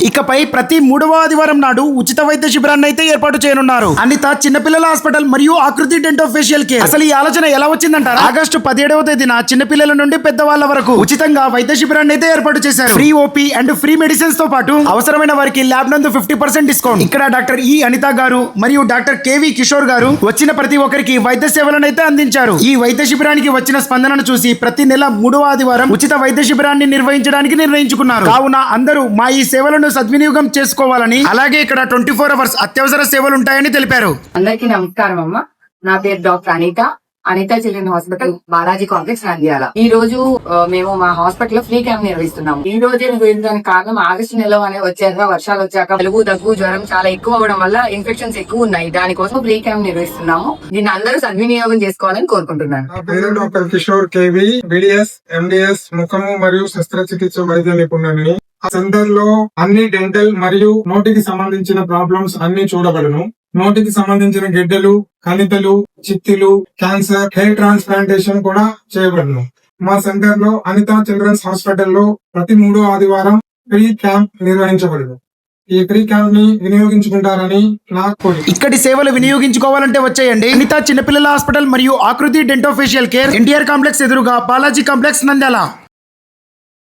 ఇకపై ప్రతి 3వ ఆదివారం నాడు ఉచిత వైద్య శిబిరాన్ని అయితే ఏర్పాటు చేయనున్నారు. అనిత చిన్నపిల్లల హాస్పిటల్ మరియు ఆకృతి డెంటో ఫేషియల్ కేర్. అసలు ఈ ఆలోచన ఎలా వచ్చిందంటారా? ఆగస్టు 17వ తేదీన చిన్నపిల్లల నుండి పెద్దవాళ్ళ వరకు ఉచితంగా వైద్య శిబిరాన్ని అయితే ఏర్పాటు చేశారు. Free OP and free medicines తో పాటు అవసరమైన వారికి ల్యాబ్ నందు 50% డిస్కౌంట్. ఇక్కడ డాక్టర్ ఈ అనిత గారు మరియు డాక్టర్ కేవి కిషోర్ గారు వచ్చిన ప్రతి ఒక్కరికి వైద్య సేవలను అయితే అందించారు. ఈ వైద్య శిబిరానికి వచ్చిన స్పందనను చూసి ప్రతి నెల 3వ ఆదివారం ఉచిత వైద్య శిబిరాన్ని నిర్వహించడానికి నిర్ణయించుకున్నారు. కావున అందరూ మా ఈ సేవలను సద్వినియోగం చేసుకోవాలని, అలాగే ఇక్కడ 24 అవర్స్ అత్యవసర సేవలు ఉంటాయని తెలిపారు. అందరికీ నమస్కారం అమ్మ. నా పేరు doctor Anitha children hospital, Balaji complex, Nandyal. ఈ రోజు మేము మా హాస్పిటల్ లో ఫ్రీ క్యాంప్ నిర్వహిస్తున్నాము. ఈ రోజే నిర్వహించడానికి కారణం ఆగస్టు నెలలో వచ్చాక వర్షాలు వచ్చాక జలుబు, దగ్గు, జ్వరం చాలా ఎక్కువ అవడం వల్ల ఇన్ఫెక్షన్స్ ఎక్కువ ఉన్నాయి. దానికోసం ఫ్రీ క్యాంప్ నిర్వహిస్తున్నాము. దీన్ని అందరూ సద్వినియోగం చేసుకోవాలని కోరుకుంటున్నాను. నా పేరు doctor Kishore K V, BDS, MDS, ముఖము మరియు శస్త్రచికిత్స వైద్య నిపుణుడిని. సెంటర్ లో అన్ని డెంటల్ మరియు నోటికి సంబంధించిన ప్రాబ్లమ్స్ అన్ని చూడబడును. నోటికి సంబంధించిన గిడ్డలు, కణితలు, చిత్తిలు, క్యాన్సర్, హెయిర్ ట్రాన్స్ప్లాంటేషన్ కూడా చేయబడును. మా సెంటర్ లో అనిత చిల్డ్రన్స్ హాస్పిటల్ లో ప్రతి 3వ ఆదివారం ఫ్రీ క్యాంప్ నిర్వహించబడును. ఈ ఫ్రీ క్యాంప్ ని వినియోగించుకుంటారని నా కోరిక. ఇక్కడి సేవలు వినియోగించుకోవాలంటే వచ్చేయండి. అనిత చిన్నపిల్లల హాస్పిటల్ మరియు ఆకృతి Dento facial care, NTR complex ఎదురుగా, బాలాజీ కాంప్లెక్స్, నంద్యాల.